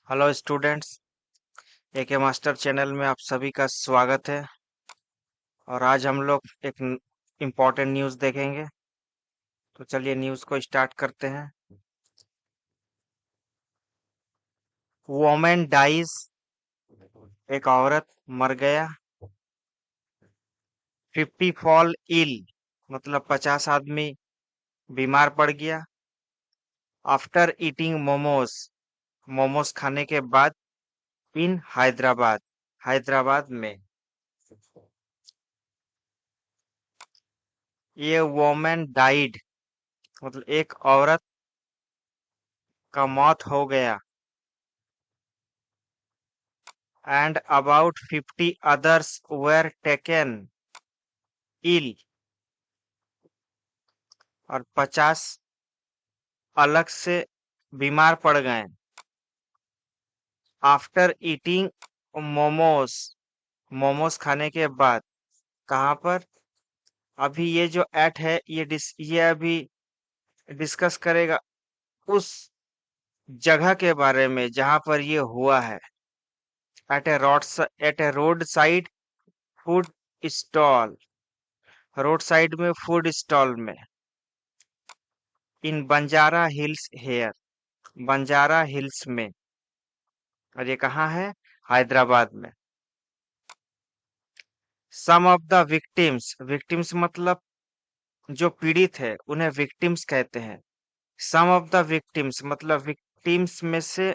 Hello students, एके master channel में आप सभी का स्वागत है। और आज हम लोग एक इम्पोर्टेंट न्यूज़ देखेंगे। तो चलिए न्यूज़ को स्टार्ट करते हैं। वोमेन डाइज, एक औरत मर गया। 50 फॉल इल, मतलब 50 आदमी बीमार पड़ गया। आफ्टर ईटिंग मोमोज, मोमोज खाने के बाद। इन हैदराबाद, हैदराबाद में। ये वोमेन डाइड, मतलब एक औरत का मौत हो गया। And about 50 others were taken ill, और 50 अलग से बीमार पड़ गए। आफ्टर ईटिंग मोमोज, मोमोज खाने के बाद। कहाँ पर? अभी ये जो एट है ये अभी डिस्कस करेगा उस जगह के बारे में जहां पर ये हुआ है। At a road side food stall, road side में फूड स्टॉल में। In Banjara Hills here, Banjara Hills में। और ये कहाँ है? हैदराबाद में। Some of the victims, victims मतलब जो पीड़ित है उन्हें विक्टिम्स कहते हैं। सम ऑफ द विक्टिम्स मतलब विक्टिम्स में से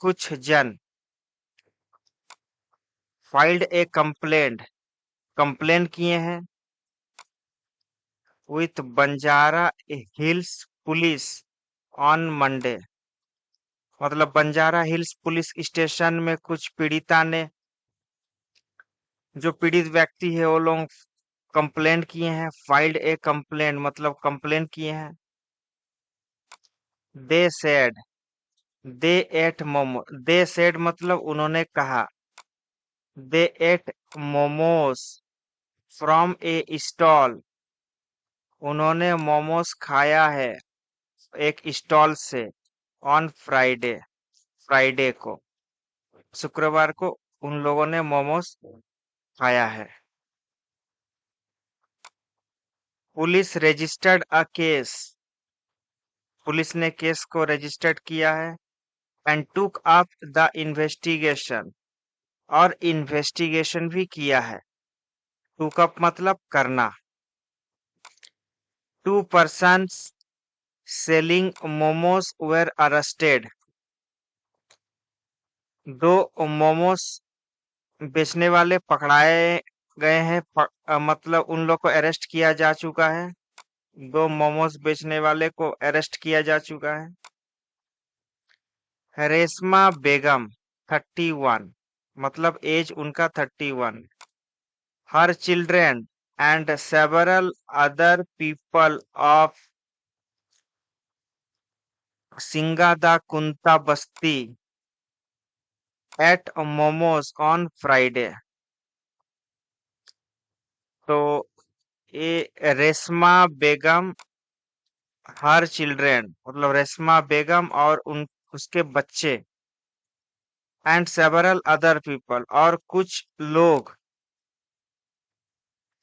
कुछ जन। फाइल्ड ए कंप्लेंट, कंप्लेन किए हैं। With Banjara hills police on Monday, मतलब बंजारा हिल्स पुलिस स्टेशन में कुछ पीड़िता ने, जो पीड़ित व्यक्ति है वो लोग कंप्लेंट किए हैं। फाइल्ड ए कंप्लेंट मतलब कंप्लेंट किए हैं। They said, they ate momo, they said मतलब उन्होंने कहा। They ate momos from a stall, उन्होंने मोमोज खाया है एक स्टॉल से। ऑन फ्राइडे, फ्राइडे को, शुक्रवार को उन लोगों ने मोमोज खाया है। Police registered a case, police ने केस को रजिस्टर्ड किया है। And took up the investigation, और इन्वेस्टिगेशन भी किया है। टुक अप मतलब करना। 2 persons selling momos were arrested, 2 momos बेचने वाले पकड़ाए गए हैं। मतलब उन लोग को अरेस्ट किया जा चुका है। 2 मोमोस बेचने वाले को अरेस्ट किया जा चुका है। रेशमा बेगम 31, मतलब एज उनका 31। Her children and several other people of Singada Kunta Basti ate momos on Friday. तो ये रेशमा बेगम, हर चिल्ड्रेन मतलब रेशमा बेगम और उन उसके बच्चे। एंड सेवरल अदर पीपल और कुछ लोग।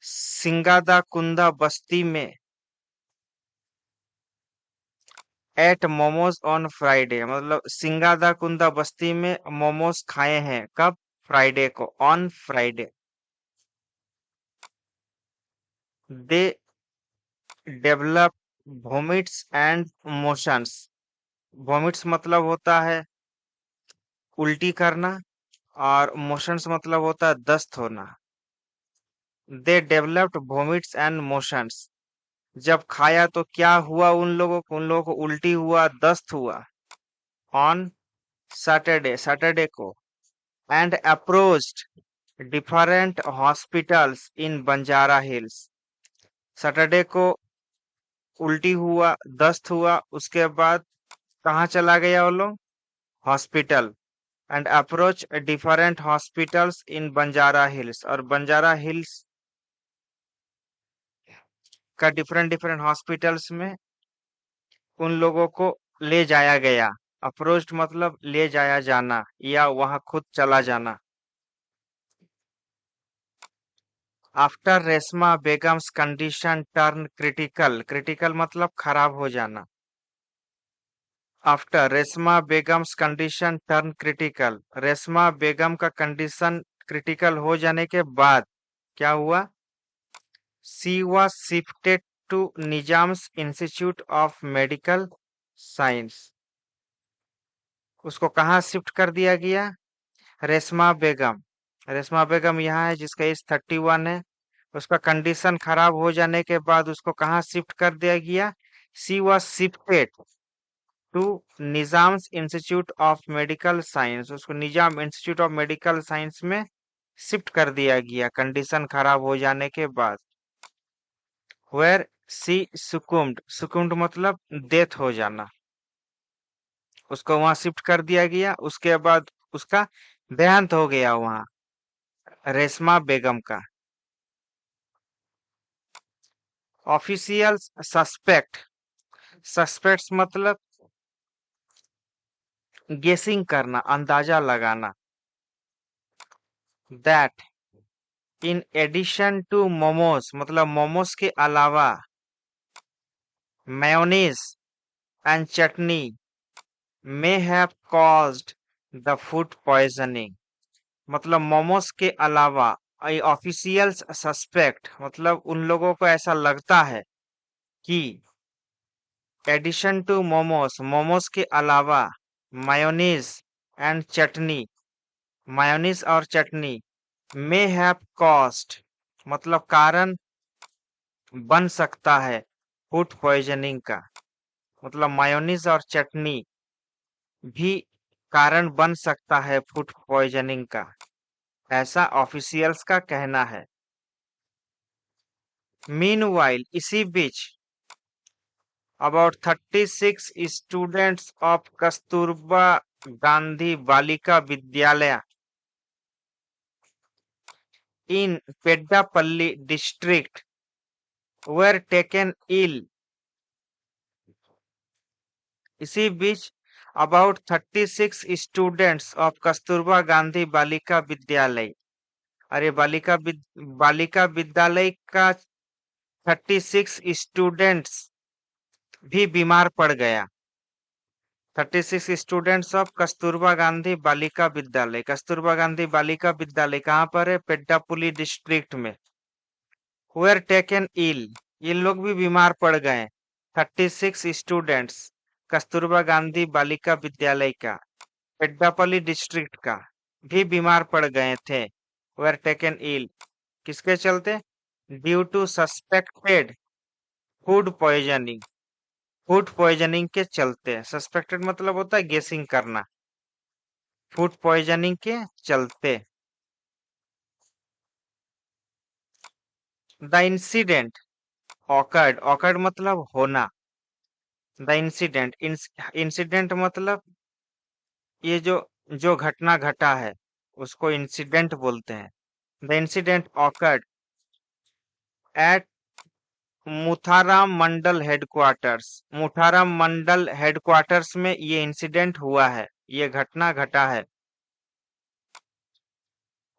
सिंगादा कुंदा बस्ती में। एट मोमोज ऑन फ्राइडे मतलब सिंगादा कुंदा बस्ती में मोमोज खाए हैं। कब? फ्राइडे को, on Friday. They develop vomits and motions, vomits मतलब होता है उल्टी करना, और मोशंस मतलब होता है दस्त होना। दे डेवलप्ड वोमिट्स एंड मोशंस, जब खाया तो क्या हुआ उन लोगों को? उन लोगों को उल्टी हुआ, दस्त हुआ। ऑन सैटरडे, सैटरडे को। And approached different hospitals in Banjara hills, Saturday को उल्टी हुआ, दस्त हुआ, उसके बाद कहाँ चला गया वो लोग? Hospital. And approach different hospitals in Banjara hills, और बंजारा हिल्स का डिफरेंट डिफरेंट हॉस्पिटल्स में उन लोगों को ले जाया गया। अप्रोच्ड मतलब ले जाया जाना या वहां खुद चला जाना। After Reshma Begum's condition turn critical, critical मतलब खराब हो जाना। After Reshma Begum's condition turn critical, Reshma Begum का कंडीशन क्रिटिकल हो जाने के बाद क्या हुआ? She was shifted to Nizam's institute of medical science. उसको कहाँ शिफ्ट कर दिया गया? रेशमा बेगम, रेशमा बेगम यहाँ है जिसका एज 31 है। उसका कंडीशन खराब हो जाने के बाद उसको कहाँ शिफ्ट कर दिया गया? She was shifted to Nizam's institute of medical science, उसको Nizam Institute of medical Science में शिफ्ट कर दिया गया कंडीशन खराब हो जाने के बाद। वेयर सी सुकुम्ड, सुकुम्ड मतलब डेथ हो जाना, उसको वहां शिफ्ट कर दिया गया। उसके बाद उसका देहांत हो गया वहां, रेशमा बेगम का। ऑफिशियल सस्पेक्ट, सस्पेक्ट्स मतलब गेसिंग करना, अंदाजा लगाना। That in addition to momos मतलब मोमोज के अलावा mayonnaise and chutney may have caused the food poisoning, मतलब मोमोज के अलावा ऑफिशियल्स सस्पेक्ट मतलब उन लोगों को ऐसा लगता है कि एडिशन टू मोमोज, मोमोज के अलावा मायोनीज एंड चटनी, मायोनीज और चटनी may have caused मतलब कारण बन सकता है फूड पॉइजनिंग का, मतलब मायोनीज और चटनी भी कारण बन सकता है फूड पॉइजनिंग का, ऐसा ऑफिशियल्स का कहना है। मीनवाइल इसी बीच about 36 students of Kasturba Gandhi Balika Vidyalaya in Peddapalli district were taken ill, इसी बीच about 36 students of Kasturba Gandhi Balika Vidyalaya, अरे बालिका विद्यालय का 36 स्टूडेंट्स भी बीमार पड़ गया। 36 स्टूडेंट्स ऑफ कस्तूरबा गांधी बालिका विद्यालय, कस्तूरबा गांधी बालिका विद्यालय कहाँ पर है? पेड्डापुली डिस्ट्रिक्ट में। वेर टेकन इल, ये लोग भी बीमार पड़ गए। 36 स्टूडेंट्स कस्तूरबा गांधी बालिका विद्यालय का, पेड्डापल्ली डिस्ट्रिक्ट का भी बीमार पड़ गए थे। वेर टेकन इल किसके चलते? Due to suspected food poisoning, food poisoning के चलते। सस्पेक्टेड मतलब होता है गेसिंग करना, फूड पॉइजनिंग के चलते। द इंसिडेंट ऑकर्ड, ऑकर्ड मतलब होना। द इंसिडेंट, इंसिडेंट मतलब ये जो जो घटना घटा है उसको इंसिडेंट बोलते हैं। The incident occurred at Mutharam Mandal headquarters, Mutharam Mandal headquarters में ये इंसिडेंट हुआ है, ये घटना घटा है।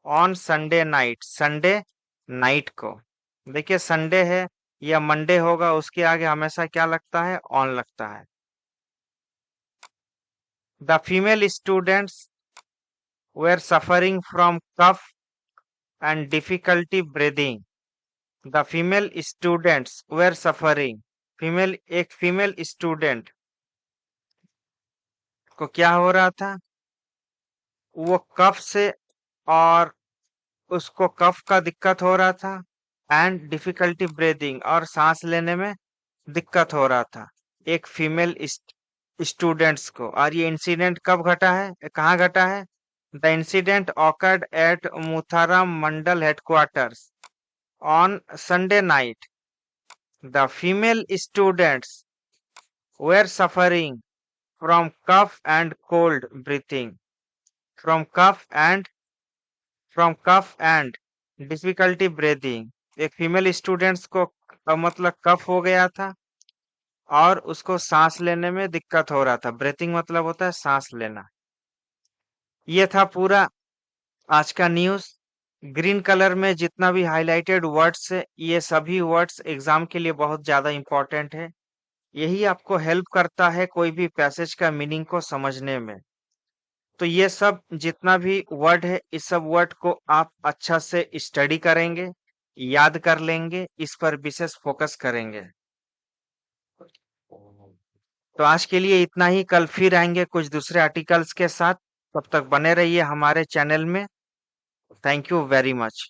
On Sunday night, Sunday night को। देखिए संडे है या मंडे होगा उसके आगे हमेशा क्या लगता है? ऑन लगता है। The female students were suffering from cough and difficulty breathing, the female students were suffering, female एक फीमेल स्टूडेंट को क्या हो रहा था? वो कफ से, और उसको कफ का दिक्कत हो रहा था, एंड डिफिकल्टी ब्रीदिंग और सांस लेने में दिक्कत हो रहा था एक फीमेल स्टूडेंट्स को। और ये इंसिडेंट कब घटा है, कहाँ घटा है? The incident occurred at Mutharam Mandal headquarters on Sunday night. The female students were suffering from cough and cold breathing, from cough and difficulty breathing. एक फीमेल स्टूडेंट्स को मतलब कफ हो गया था और उसको सांस लेने में दिक्कत हो रहा था। ब्रीथिंग मतलब होता है सांस लेना। ये था पूरा आज का न्यूज़। ग्रीन कलर में जितना भी हाइलाइटेड वर्ड्स है, ये सभी वर्ड्स एग्जाम के लिए बहुत ज़्यादा इम्पोर्टेंट है। यही आपको हेल्प करता है कोई भी पैसेज का मीनिंग को समझने में। तो ये सब जितना भी वर्ड है, इस सब वर्ड को आप अच्छा से स्टडी करेंगे, याद कर लेंगे, इस पर विशेष फोकस करेंगे। तो आज के लिए इतना ही। कल फिर आएंगे कुछ दूसरे आर्टिकल्स के साथ। तब तक बने रहिए हमारे चैनल में। Thank you very much.